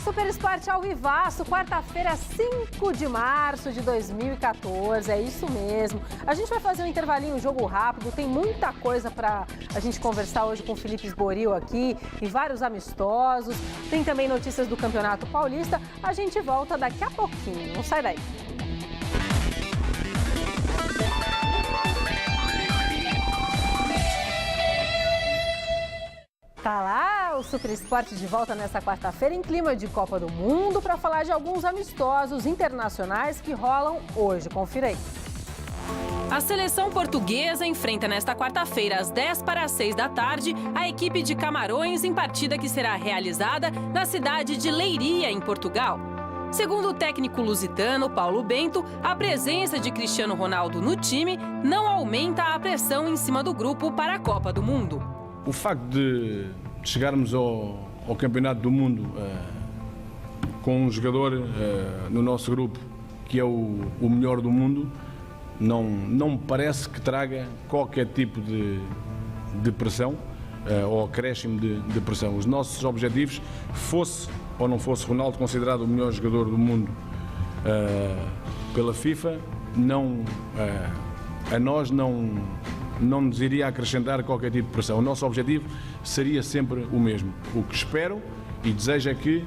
Super Esporte ao vivaço, quarta-feira, 5 de março de 2014, é isso mesmo. A gente vai fazer um intervalinho, um jogo rápido, tem muita coisa para a gente conversar hoje com o Felipe Esboril aqui e vários amistosos. Tem também notícias do Campeonato Paulista. A gente volta daqui a pouquinho, não sai daí. Tá lá o Super Esporte de volta nesta quarta-feira em clima de Copa do Mundo para falar de alguns amistosos internacionais que rolam hoje. Confira aí. A seleção portuguesa enfrenta nesta quarta-feira, às 5:50 da tarde, a equipe de Camarões em partida que será realizada na cidade de Leiria, em Portugal. Segundo o técnico lusitano Paulo Bento, a presença de Cristiano Ronaldo no time não aumenta a pressão em cima do grupo para a Copa do Mundo. O facto de chegarmos ao Campeonato do Mundo com um jogador no nosso grupo que é o melhor do mundo, não me parece que traga qualquer tipo de pressão ou acréscimo de pressão. Os nossos objetivos, fosse ou não fosse Ronaldo considerado o melhor jogador do mundo pela FIFA, a nós não nos iria acrescentar qualquer tipo de pressão. O nosso objetivo seria sempre o mesmo. O que espero e desejo é que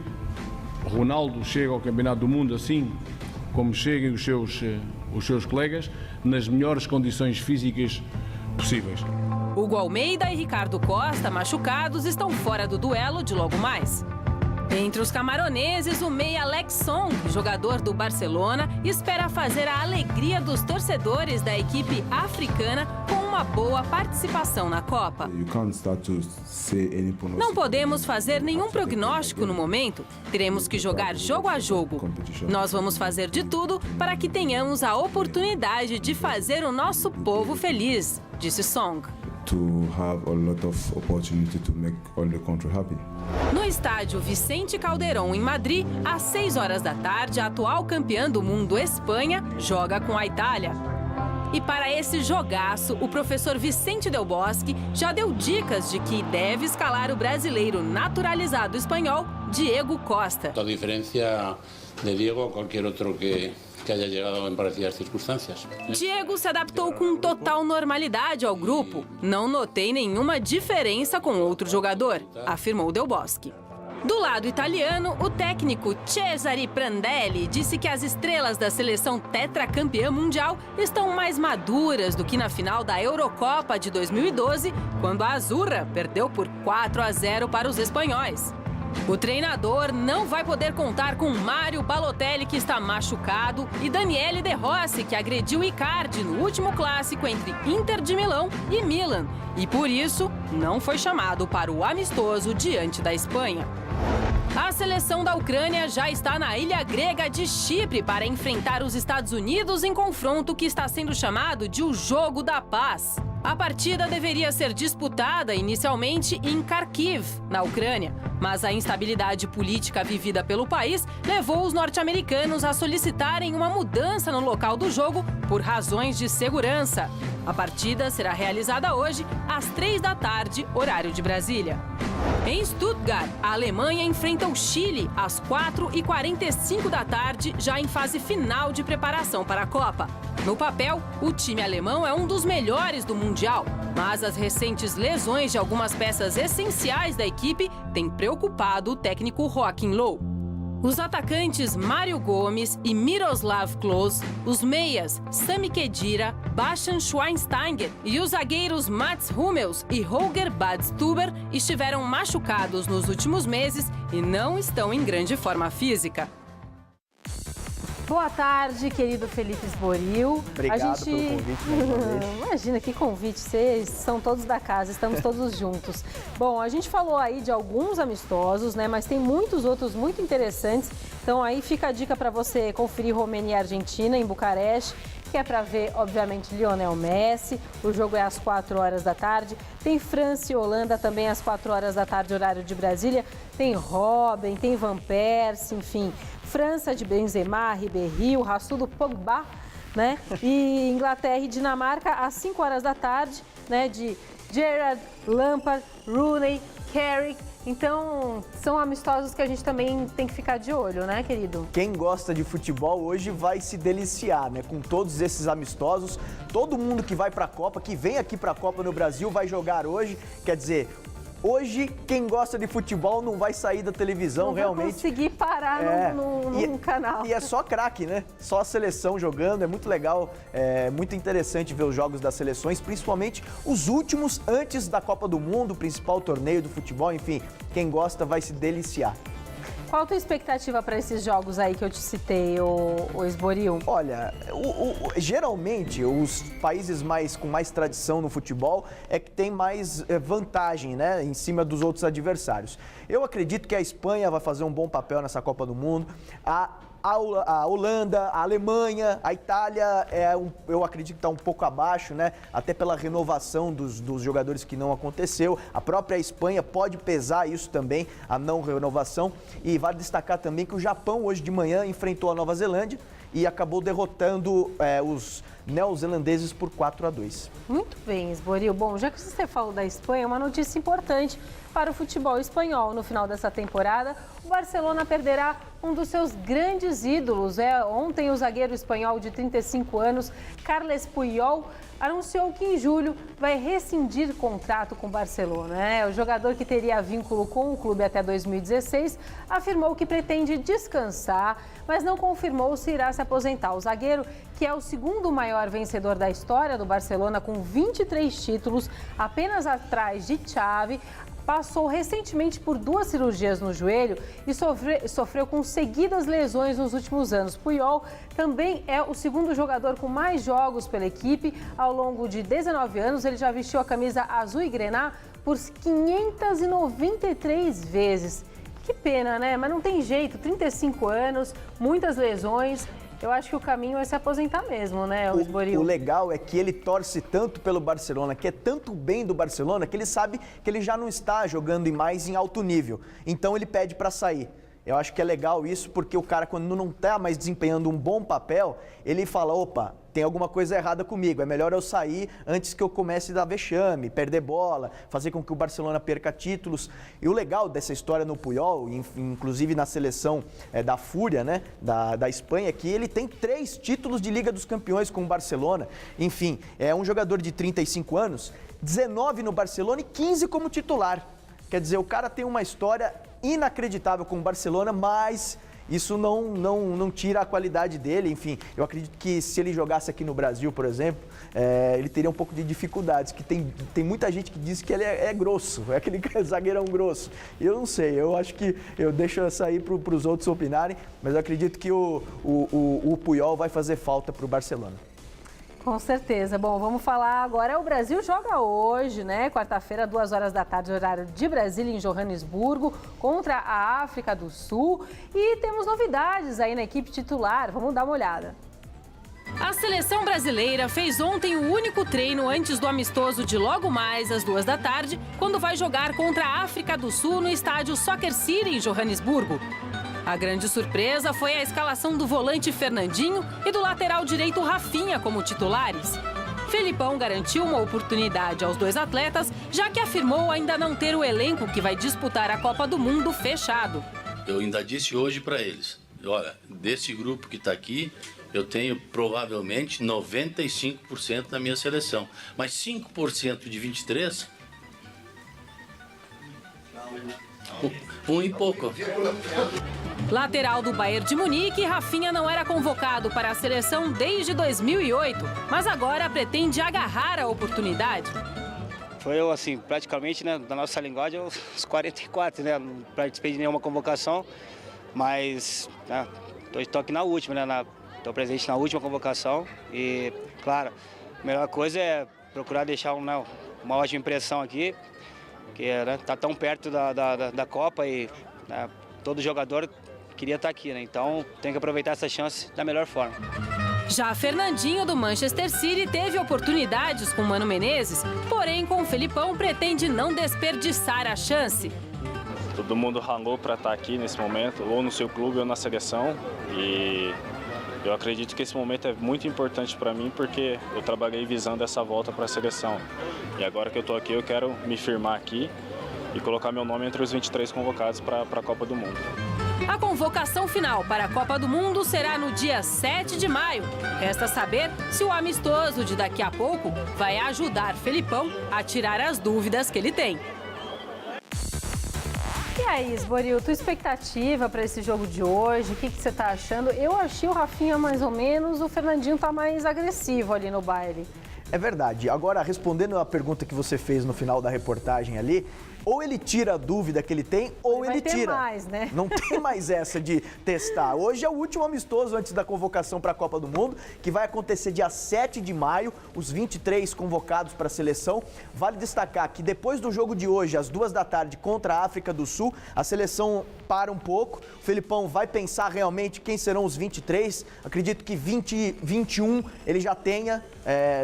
Ronaldo chegue ao Campeonato do Mundo assim como cheguem os seus colegas, nas melhores condições físicas possíveis. Hugo Almeida e Ricardo Costa, machucados, estão fora do duelo de logo mais. Entre os camaroneses, o meia Alex Song, jogador do Barcelona, espera fazer a alegria dos torcedores da equipe africana com uma boa participação na Copa. Não podemos fazer nenhum prognóstico no momento. Teremos que jogar jogo a jogo. Nós vamos fazer de tudo para que tenhamos a oportunidade de fazer o nosso povo feliz, disse Song. No estádio Vicente Calderón, em Madrid, às 6 da tarde, a atual campeã do mundo, Espanha, joga com a Itália. E para esse jogaço, o professor Vicente Del Bosque já deu dicas de que deve escalar o brasileiro naturalizado espanhol, Diego Costa. A diferença de Diego a qualquer outro que haya chegado em parecidas circunstâncias. Diego se adaptou com total normalidade ao grupo. Não notei nenhuma diferença com outro jogador, afirmou Del Bosque. Do lado italiano, o técnico Cesare Prandelli disse que as estrelas da seleção tetracampeã mundial estão mais maduras do que na final da Eurocopa de 2012, quando a Azurra perdeu por 4-0 para os espanhóis. O treinador não vai poder contar com Mário Balotelli, que está machucado, e Daniele De Rossi, que agrediu Icardi no último clássico entre Inter de Milão e Milan, e por isso não foi chamado para o amistoso diante da Espanha. A seleção da Ucrânia já está na ilha grega de Chipre para enfrentar os Estados Unidos em confronto que está sendo chamado de o Jogo da Paz. A partida deveria ser disputada inicialmente em Kharkiv, na Ucrânia, mas a instabilidade política vivida pelo país levou os norte-americanos a solicitarem uma mudança no local do jogo por razões de segurança. A partida será realizada hoje, às 3 da tarde, horário de Brasília. Em Stuttgart, a Alemanha enfrenta o Chile às 4:45 da tarde, já em fase final de preparação para a Copa. No papel, o time alemão é um dos melhores do Mundial, mas as recentes lesões de algumas peças essenciais da equipe têm preocupado o técnico Joachim Löw. Os atacantes Mário Gomes e Miroslav Klose, os meias Sami Khedira, Bastian Schweinsteiger e os zagueiros Mats Hummels e Holger Badstuber estiveram machucados nos últimos meses e não estão em grande forma física. Boa tarde, querido Felipe Esboril. Obrigado pelo convite. Imagina, que convite. Vocês são todos da casa, estamos todos juntos. Bom, a gente falou aí de alguns amistosos, né? Mas tem muitos outros muito interessantes. Então aí fica a dica para você conferir Romênia e Argentina em Bucareste, que é para ver, obviamente, Lionel Messi. O jogo é às 4 da tarde. Tem França e Holanda também às 4 da tarde, horário de Brasília. Tem Robben, tem Van Persie, enfim. França de Benzema, Ribéry, o raçudo Pogba, né? E Inglaterra e Dinamarca às 5 da tarde, né? De Gerrard, Lampard, Rooney, Carrick. Então, são amistosos que a gente também tem que ficar de olho, né, querido? Quem gosta de futebol hoje vai se deliciar, né? Com todos esses amistosos, todo mundo que vai para a Copa, que vem aqui para a Copa no Brasil, vai jogar hoje. Quer dizer, hoje quem gosta de futebol não vai sair da televisão, não realmente. Não vai conseguir parar num canal. E é só craque, né? Só a seleção jogando, é muito legal, é muito interessante ver os jogos das seleções, principalmente os últimos antes da Copa do Mundo, o principal torneio do futebol, enfim, quem gosta vai se deliciar. Qual a tua expectativa para esses jogos aí que eu te citei, o Esboril? Olha, geralmente os países com mais tradição no futebol é que tem mais vantagem, né, em cima dos outros adversários. Eu acredito que a Espanha vai fazer um bom papel nessa Copa do Mundo. A Holanda, a Alemanha, a Itália, eu acredito que está um pouco abaixo, né? Até pela renovação dos jogadores que não aconteceu. A própria Espanha pode pesar isso também, a não renovação. E vale destacar também que o Japão hoje de manhã enfrentou a Nova Zelândia e acabou derrotando os neozelandeses por 4-2. Muito bem, Esboril. Bom, já que você falou da Espanha, uma notícia importante para o futebol espanhol. No final dessa temporada, o Barcelona perderá um dos seus grandes ídolos. Ontem, o zagueiro espanhol de 35 anos, Carles Puyol, anunciou que em julho vai rescindir contrato com o Barcelona. O jogador, que teria vínculo com o clube até 2016, afirmou que pretende descansar, mas não confirmou se irá se aposentar. O zagueiro, que é o segundo maior vencedor da história do Barcelona, com 23 títulos, apenas atrás de Xavi, passou recentemente por 2 cirurgias no joelho e sofreu com seguidas lesões nos últimos anos. Puyol também é o segundo jogador com mais jogos pela equipe. Ao longo de 19 anos, ele já vestiu a camisa azul e grená por 593 vezes. Que pena, né? Mas não tem jeito, 35 anos, muitas lesões. Eu acho que o caminho é se aposentar mesmo, né, o Esboril? O legal é que ele torce tanto pelo Barcelona, que é tanto bem do Barcelona, que ele sabe que ele já não está jogando mais em alto nível. Então ele pede para sair. Eu acho que é legal isso, porque o cara, quando não está mais desempenhando um bom papel, ele fala, opa, tem alguma coisa errada comigo, é melhor eu sair antes que eu comece a dar vexame, perder bola, fazer com que o Barcelona perca títulos. E o legal dessa história no Puyol, inclusive na seleção da Fúria, né, da Espanha, é que ele tem 3 títulos de Liga dos Campeões com o Barcelona. Enfim, é um jogador de 35 anos, 19 no Barcelona e 15 como titular. Quer dizer, o cara tem uma história inacreditável com o Barcelona, mas isso não tira a qualidade dele. Enfim, eu acredito que se ele jogasse aqui no Brasil, por exemplo, ele teria um pouco de dificuldades, que tem muita gente que diz que ele é grosso, é aquele zagueirão grosso. Eu não sei, eu acho que eu deixo essa aí para os outros opinarem, mas eu acredito que o Puyol vai fazer falta para o Barcelona. Com certeza. Bom, vamos falar agora. O Brasil joga hoje, né? Quarta-feira, 2 horas da tarde, horário de Brasília, em Joanesburgo, contra a África do Sul. E temos novidades aí na equipe titular. Vamos dar uma olhada. A seleção brasileira fez ontem o único treino antes do amistoso de logo mais às 2 da tarde, quando vai jogar contra a África do Sul no estádio Soccer City, em Joanesburgo. A grande surpresa foi a escalação do volante Fernandinho e do lateral direito Rafinha como titulares. Felipão garantiu uma oportunidade aos 2 atletas, já que afirmou ainda não ter o elenco que vai disputar a Copa do Mundo fechado. Eu ainda disse hoje para eles, olha, desse grupo que está aqui, eu tenho provavelmente 95% da minha seleção, mas 5% de 23, um e pouco. Lateral do Bayern de Munique, Rafinha não era convocado para a seleção desde 2008, mas agora pretende agarrar a oportunidade. Foi eu, assim, praticamente, né, da nossa linguagem, os 44, né, não participei de nenhuma convocação, mas estou aqui na última, né, estou presente na última convocação e, claro, a melhor coisa é procurar deixar uma ótima impressão aqui, que está tão perto da Copa e todo jogador queria estar aqui, né? Então tem que aproveitar essa chance da melhor forma. Já Fernandinho, do Manchester City, teve oportunidades com Mano Menezes, porém com o Felipão pretende não desperdiçar a chance. Todo mundo ralou para estar aqui nesse momento, ou no seu clube ou na seleção, e eu acredito que esse momento é muito importante para mim porque eu trabalhei visando essa volta para a seleção. E agora que eu estou aqui, eu quero me firmar aqui e colocar meu nome entre os 23 convocados para a Copa do Mundo. A convocação final para a Copa do Mundo será no dia 7 de maio. Resta saber se o amistoso de daqui a pouco vai ajudar Felipão a tirar as dúvidas que ele tem. E aí, Esboril, tua expectativa para esse jogo de hoje? O que você tá achando? Eu achei o Rafinha mais ou menos, o Fernandinho tá mais agressivo ali no baile. É verdade. Agora, respondendo a pergunta que você fez no final da reportagem ali, ou ele tira a dúvida que ele tem, ou ele tira. Mais, né? Não tem mais essa de testar. Hoje é o último amistoso antes da convocação para a Copa do Mundo, que vai acontecer dia 7 de maio, os 23 convocados para a seleção. Vale destacar que depois do jogo de hoje, às 2 da tarde, contra a África do Sul, a seleção para um pouco. O Felipão vai pensar realmente quem serão os 23. Acredito que 21 ele já tenha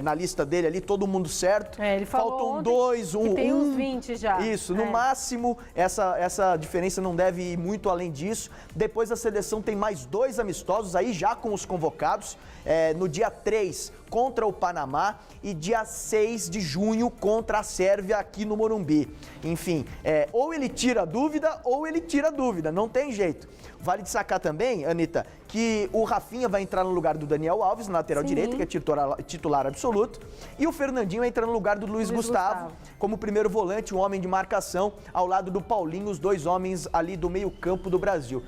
na lista dele ali, todo mundo certo. Ele falou Faltam 2, que tem uns 20 já. Isso, no máximo, essa diferença não deve ir muito além disso. Depois a seleção tem mais 2 amistosos aí já com os convocados. No dia 3 contra o Panamá e dia 6 de junho contra a Sérvia aqui no Morumbi. Enfim, ou ele tira a dúvida ou ele tira a dúvida, não tem jeito. Vale destacar também, Anitta, que o Rafinha vai entrar no lugar do Daniel Alves, na lateral direita, que é titular absoluto, e o Fernandinho vai entrar no lugar do Luiz Gustavo, como primeiro volante, um homem de marcação, ao lado do Paulinho, os 2 homens ali do meio-campo do Brasil.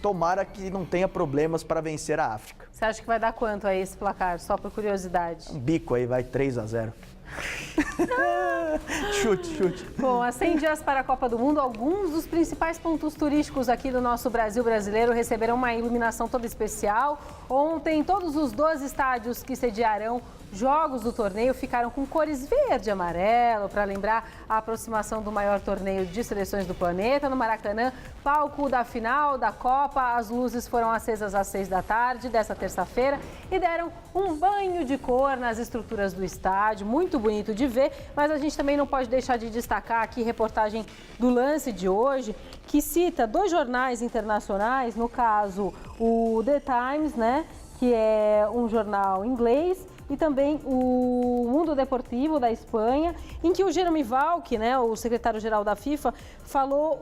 Tomara que não tenha problemas para vencer a África. Você acha que vai dar quanto aí esse placar? Só por curiosidade. Um bico aí, vai 3-0. Chute. Bom, há 100 dias para a Copa do Mundo, alguns dos principais pontos turísticos aqui do nosso Brasil brasileiro receberão uma iluminação toda especial. Ontem, todos os 12 estádios que sediarão jogos do torneio ficaram com cores verde e amarelo, para lembrar a aproximação do maior torneio de seleções do planeta. No Maracanã, palco da final da Copa, as luzes foram acesas às 6 da tarde desta terça-feira e deram um banho de cor nas estruturas do estádio, muito bonito de ver, mas a gente também não pode deixar de destacar aqui reportagem do Lance de hoje, que cita 2 jornais internacionais, no caso o The Times, né, que é um jornal inglês, e também o Mundo Deportivo da Espanha, em que o Jeremy Valk, né, o secretário-geral da FIFA, falou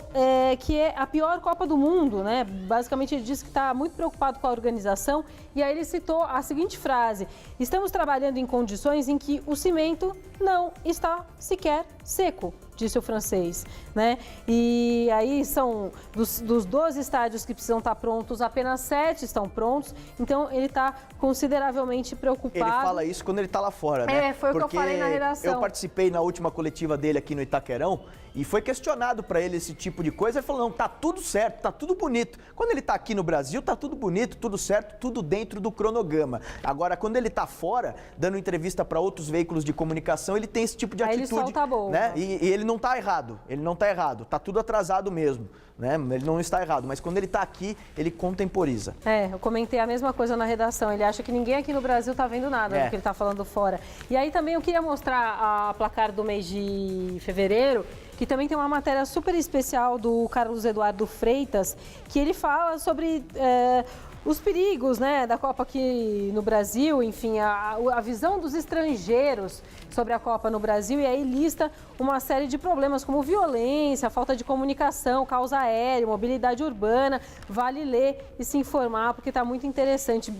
que é a pior Copa do Mundo, né? Basicamente ele disse que está muito preocupado com a organização e aí ele citou a seguinte frase: estamos trabalhando em condições em que o cimento não está sequer seco, disse o francês, né? E aí são dos 12 estádios que precisam estar prontos, apenas 7 estão prontos, então ele está consideravelmente preocupado. Ele fala isso quando ele está lá fora, né? Foi o que eu falei na redação. Eu participei na última coletiva dele aqui no Itaquerão e foi questionado para ele esse tipo de coisa. Ele falou, não, tá tudo certo, tá tudo bonito. Quando ele está aqui no Brasil, tá tudo bonito, tudo certo, tudo dentro do cronograma. Agora, quando ele está fora, dando entrevista para outros veículos de comunicação, ele tem esse tipo de atitude. Ele solta a bomba. Né? E ele não está errado, tá tudo atrasado mesmo. Né? Ele não está errado, mas quando ele está aqui, ele contemporiza. Eu comentei a mesma coisa na redação. Ele acha que ninguém aqui no Brasil está vendo nada do que ele está falando fora. E aí também eu queria mostrar a placar do mês de fevereiro, que também tem uma matéria super especial do Carlos Eduardo Freitas, que ele fala sobre os perigos, né, da Copa aqui no Brasil, enfim, a visão dos estrangeiros sobre a Copa no Brasil, e aí lista uma série de problemas como violência, falta de comunicação, caos aéreo, mobilidade urbana. Vale ler e se informar, porque está muito interessante.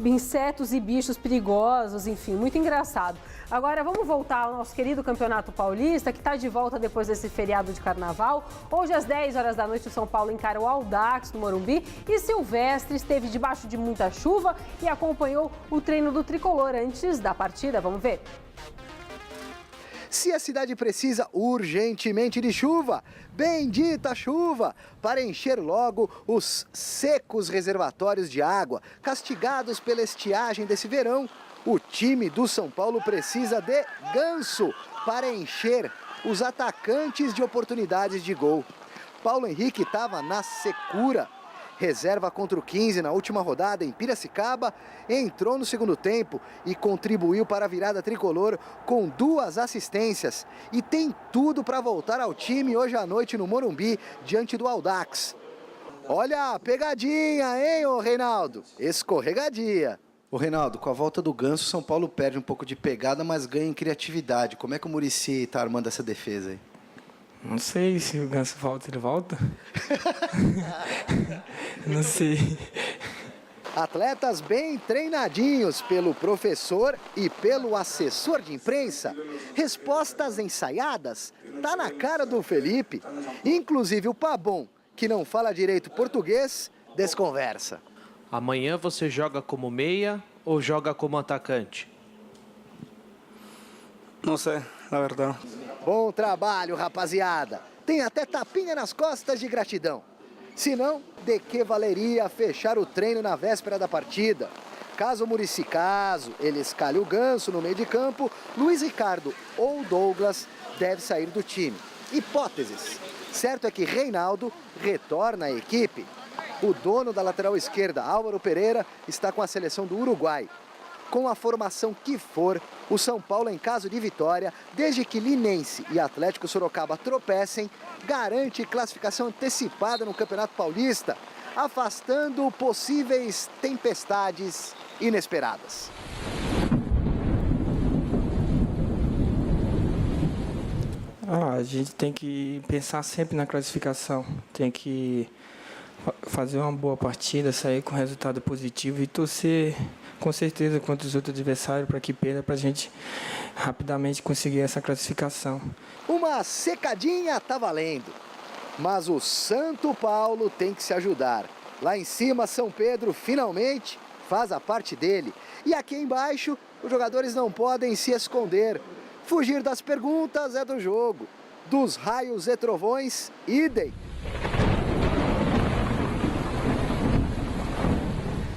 Insetos e bichos perigosos, enfim, muito engraçado. Agora vamos voltar ao nosso querido Campeonato Paulista, que está de volta depois desse feriado de carnaval. Hoje às 10 horas da noite o São Paulo encara o Audax no Morumbi e Silvestre esteve debaixo de muita chuva e acompanhou o treino do tricolor antes da partida. Vamos ver. Se a cidade precisa urgentemente de chuva, bendita chuva, para encher logo os secos reservatórios de água, castigados pela estiagem desse verão, o time do São Paulo precisa de Ganso para encher os atacantes de oportunidades de gol. Paulo Henrique estava na secura. Reserva contra o 15 na última rodada em Piracicaba, entrou no segundo tempo e contribuiu para a virada tricolor com 2 assistências. E tem tudo para voltar ao time hoje à noite no Morumbi, diante do Audax. Olha a pegadinha, hein, ô Reinaldo? Escorregadia. Ô Reinaldo, com a volta do Ganso, São Paulo perde um pouco de pegada, mas ganha em criatividade. Como é que o Muricy está armando essa defesa aí? Não sei se o Ganso volta, ele volta? Não sei. Atletas bem treinadinhos pelo professor e pelo assessor de imprensa. Respostas ensaiadas, tá na cara do Felipe. Inclusive o Pabon, que não fala direito português, desconversa. Amanhã você joga como meia ou joga como atacante? Não sei, na verdade. Bom trabalho, rapaziada. Tem até tapinha nas costas de gratidão. Se não, de que valeria fechar o treino na véspera da partida? Caso o Muricy ele escalhe o Ganso no meio de campo, Luiz Ricardo ou Douglas deve sair do time. Hipóteses. Certo é que Reinaldo retorna à equipe. O dono da lateral esquerda, Álvaro Pereira, está com a seleção do Uruguai. Com a formação que for, o São Paulo, em caso de vitória, desde que Linense e Atlético Sorocaba tropecem, garante classificação antecipada no Campeonato Paulista, afastando possíveis tempestades inesperadas. A gente tem que pensar sempre na classificação, tem que fazer uma boa partida, sair com resultado positivo e torcer com certeza contra os outros adversários para que perda, para a gente rapidamente conseguir essa classificação. Uma secadinha tá valendo, mas o Santo Paulo tem que se ajudar. Lá em cima, São Pedro finalmente faz a parte dele. E aqui embaixo, os jogadores não podem se esconder. Fugir das perguntas é do jogo. Dos raios e trovões, idem.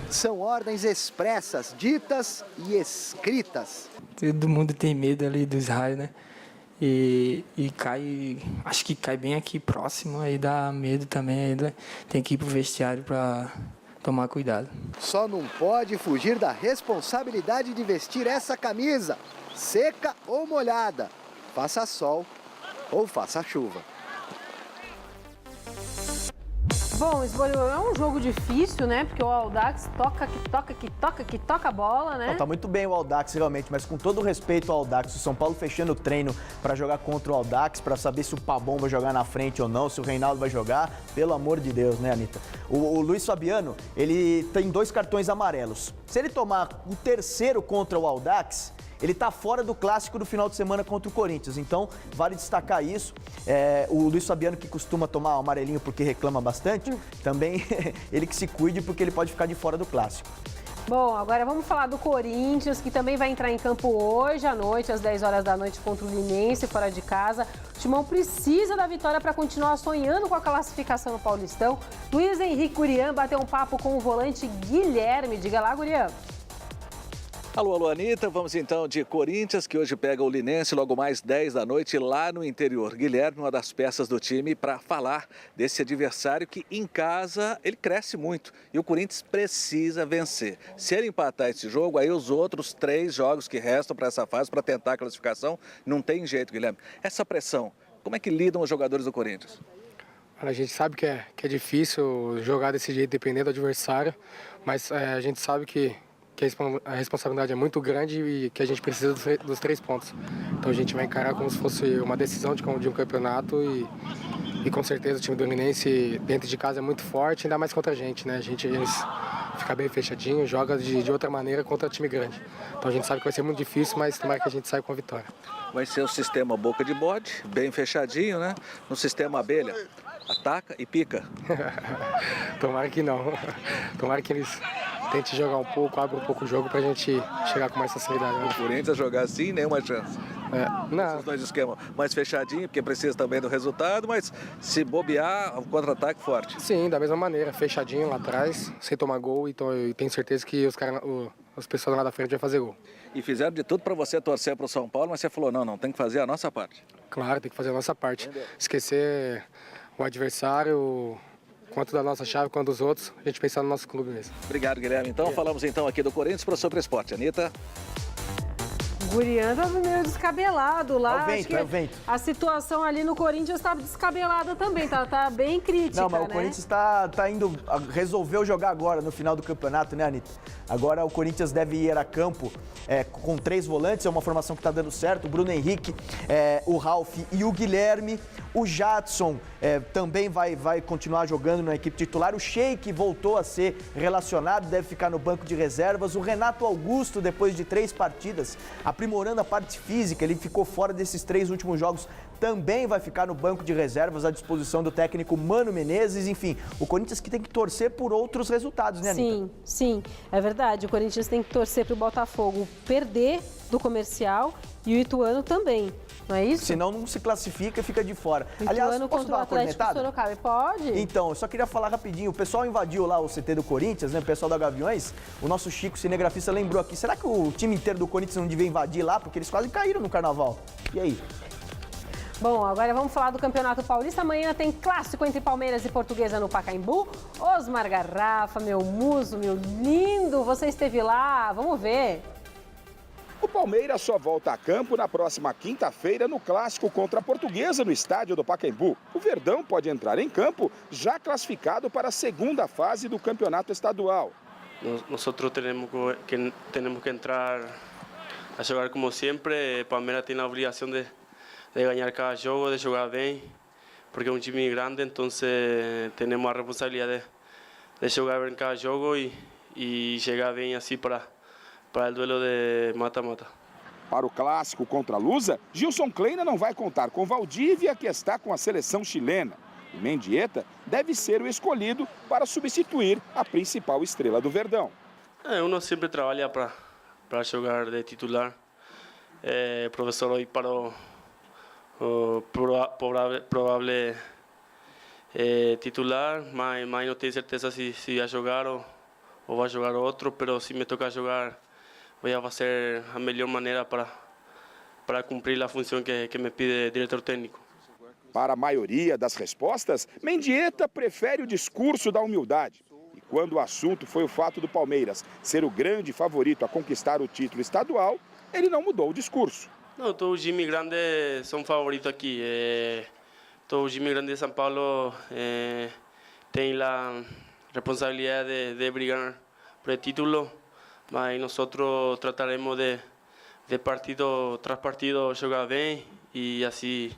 São ordens expressas, ditas e escritas. Todo mundo tem medo ali dos raios, né? E cai, acho que cai bem aqui próximo, aí dá medo também, aí tem que ir pro vestiário para tomar cuidado. Só não pode fugir da responsabilidade de vestir essa camisa, seca ou molhada, faça sol ou faça chuva. Bom, Esbolho, é um jogo difícil, né? Porque o Audax toca a bola, né? Não, tá muito bem o Audax, realmente, mas com todo o respeito ao Audax, o São Paulo fechando o treino para jogar contra o Audax, para saber se o Pabon vai jogar na frente ou não, se o Reinaldo vai jogar, pelo amor de Deus, né, Anitta? O Luiz Fabiano, ele tem 2 cartões amarelos. Se ele tomar o terceiro contra o Audax, ele está fora do clássico do final de semana contra o Corinthians, então vale destacar isso. O Luiz Fabiano, que costuma tomar amarelinho porque reclama bastante, também ele que se cuide porque ele pode ficar de fora do clássico. Bom, agora vamos falar do Corinthians, que também vai entrar em campo hoje à noite, às 10 horas da noite, contra o Linense, fora de casa. O Timão precisa da vitória para continuar sonhando com a classificação no Paulistão. Luiz Henrique Gurian bateu um papo com o volante Guilherme. Diga lá, Gurian. Alô, Anitta, vamos então de Corinthians, que hoje pega o Linense logo mais 10 da noite lá no interior. Guilherme, uma das peças do time, para falar desse adversário que em casa ele cresce muito e o Corinthians precisa vencer. Se ele empatar esse jogo, aí os outros 3 jogos que restam para essa fase, para tentar a classificação, não tem jeito, Guilherme. Essa pressão, como é que lidam os jogadores do Corinthians? A gente sabe que é difícil jogar desse jeito, dependendo do adversário, mas a gente sabe que a responsabilidade é muito grande e que a gente precisa dos 3 pontos. Então a gente vai encarar como se fosse uma decisão de um campeonato e com certeza o time do Linense dentro de casa é muito forte, ainda mais contra a gente, né? Eles fica bem fechadinho, joga de outra maneira contra time grande. Então a gente sabe que vai ser muito difícil, mas tomara que a gente saia com a vitória. Vai ser o sistema boca de bode, bem fechadinho, né? No sistema abelha, ataca e pica. Tomara que não. Tomara que eles tente jogar um pouco, abre um pouco o jogo pra gente chegar com mais facilidade. O Corinthians jogar assim, nenhuma chance. Não. Os 2 esquemas mais fechadinho, porque precisa também do resultado, mas se bobear, o contra-ataque forte. Sim, da mesma maneira, fechadinho lá atrás, sem tomar gol, então eu tenho certeza que as pessoas lá da frente vão fazer gol. E fizeram de tudo para você torcer para o São Paulo, mas você falou, não, tem que fazer a nossa parte. Claro, tem que fazer a nossa parte. Esquecer o adversário, quanto da nossa chave, quanto dos outros, a gente pensar no nosso clube mesmo. Obrigado, Guilherme. Então, falamos então aqui do Corinthians para o Super Esporte. Anitta. Gurian tá meio descabelado lá. É o vento, acho que é o vento. a situação ali no Corinthians tá descabelada também, tá bem crítica, Não, mas né? o Corinthians tá indo, resolveu jogar agora, no final do campeonato, né, Anitta? Agora o Corinthians deve ir a campo com 3 volantes, é uma formação que tá dando certo. O Bruno Henrique, o Ralf e o Guilherme. O Jadson também vai continuar jogando na equipe titular. O Sheik voltou a ser relacionado, deve ficar no banco de reservas. O Renato Augusto, depois de 3 partidas, aprimorando a parte física, ele ficou fora desses 3 últimos jogos, também vai ficar no banco de reservas à disposição do técnico Mano Menezes. Enfim, o Corinthians que tem que torcer por outros resultados, né, Anitta? Sim, é verdade. O Corinthians tem que torcer para o Botafogo perder do Comercial e o Ituano também, não é isso? Senão não se classifica e fica de fora. O Aliás, Ituano posso contra dar o uma Atlético cornetada? Sorocaba, pode? Então, eu só queria falar rapidinho. O pessoal invadiu lá o CT do Corinthians, né? O pessoal da Gaviões. O nosso Chico cinegrafista lembrou aqui. Será que o time inteiro do Corinthians não devia invadir lá? Porque eles quase caíram no Carnaval. E aí? Bom, agora vamos falar do Campeonato Paulista. Amanhã tem clássico entre Palmeiras e Portuguesa no Pacaembu. Osmar Garrafa, meu muso, meu lindo, você esteve lá, vamos ver. O Palmeiras só volta a campo na próxima quinta-feira no clássico contra a Portuguesa no estádio do Pacaembu. O Verdão pode entrar em campo já classificado para a segunda fase do campeonato estadual. Nós temos que entrar a jogar como sempre. Palmeiras tem a obrigação de ganhar cada jogo, de jogar bem, porque é um time grande, então temos a responsabilidade de jogar bem cada jogo e chegar bem assim para o duelo de mata-mata. Para o clássico contra a Lusa, Gilson Kleina não vai contar com Valdívia, que está com a seleção chilena. E Mendieta deve ser o escolhido para substituir a principal estrela do Verdão. Uno sempre trabalha para jogar de titular. O professor hoje parou o provável titular, mas não tenho certeza se vai jogar ou vai jogar outro, mas se me toca jogar, vou fazer a melhor maneira para cumprir a função que me pede o diretor técnico. Para a maioria das respostas, Mendieta prefere o discurso da humildade. E quando o assunto foi o fato do Palmeiras ser o grande favorito a conquistar o título estadual, ele não mudou o discurso. Não, todos os times grandes são favoritos aqui. Todos os times grandes de São Paulo têm a responsabilidade de brigar por o título, mas nós trataremos de partido tras partido jogar bem e assim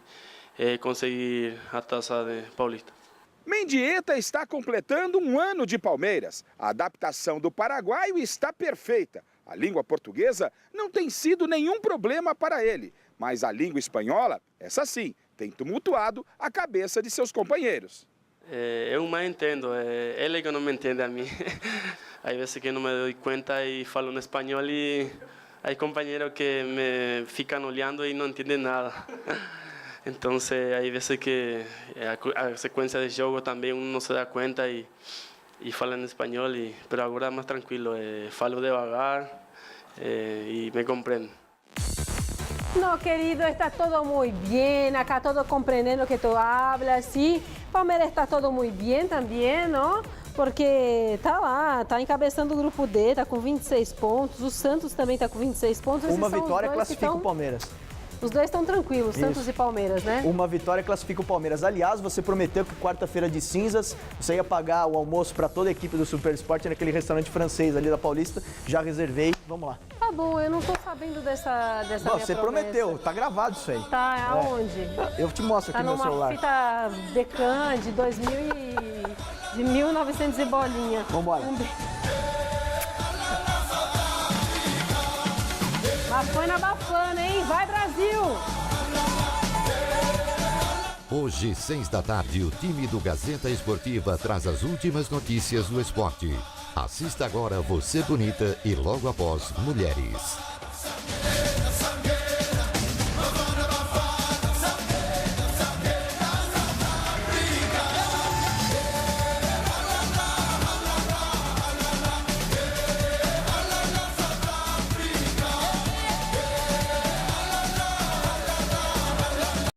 conseguir a taça de Paulista. Mendieta está completando um ano de Palmeiras. A adaptação do paraguaio está perfeita. A língua portuguesa não tem sido nenhum problema para ele, mas a língua espanhola, essa sim, tem tumultuado a cabeça de seus companheiros. Eu mais entendo, ele que não me entende a mim. Há vezes que não me dou conta e falo em espanhol e há companheiros que me ficam olhando e não entendem nada. Então, há vezes que a sequência de jogo também um não se dá conta e fala em espanhol, mas agora é mais tranquilo, falo devagar e me compreendo. No, querido, está todo muy bien. Acá todos comprendendo que tú hablas, sí. Palmeiras está todo muy bien también, ¿no? Porque tá lá, tá encabeçando o grupo D, tá com 26 pontos. O Santos também tá com 26 pontos. Uma vitória classifica o Palmeiras. Os dois estão tranquilos, Santos e Palmeiras, né? Uma vitória classifica o Palmeiras. Aliás, você prometeu que quarta-feira de cinzas você ia pagar o almoço para toda a equipe do Super Sport naquele restaurante francês ali da Paulista. Já reservei. Vamos lá. Tá bom, eu não tô sabendo dessa minha Você promessa. prometeu, tá gravado isso aí. Tá, aonde? Eu te mostro aqui no meu celular. Tá numa fita Decan de 1900 e bolinha. Vambora. Bafana, hein? Vai, Brasil! Hoje, 6 da tarde, o time do Gazeta Esportiva traz as últimas notícias do esporte. Assista agora Você Bonita e logo após Mulheres.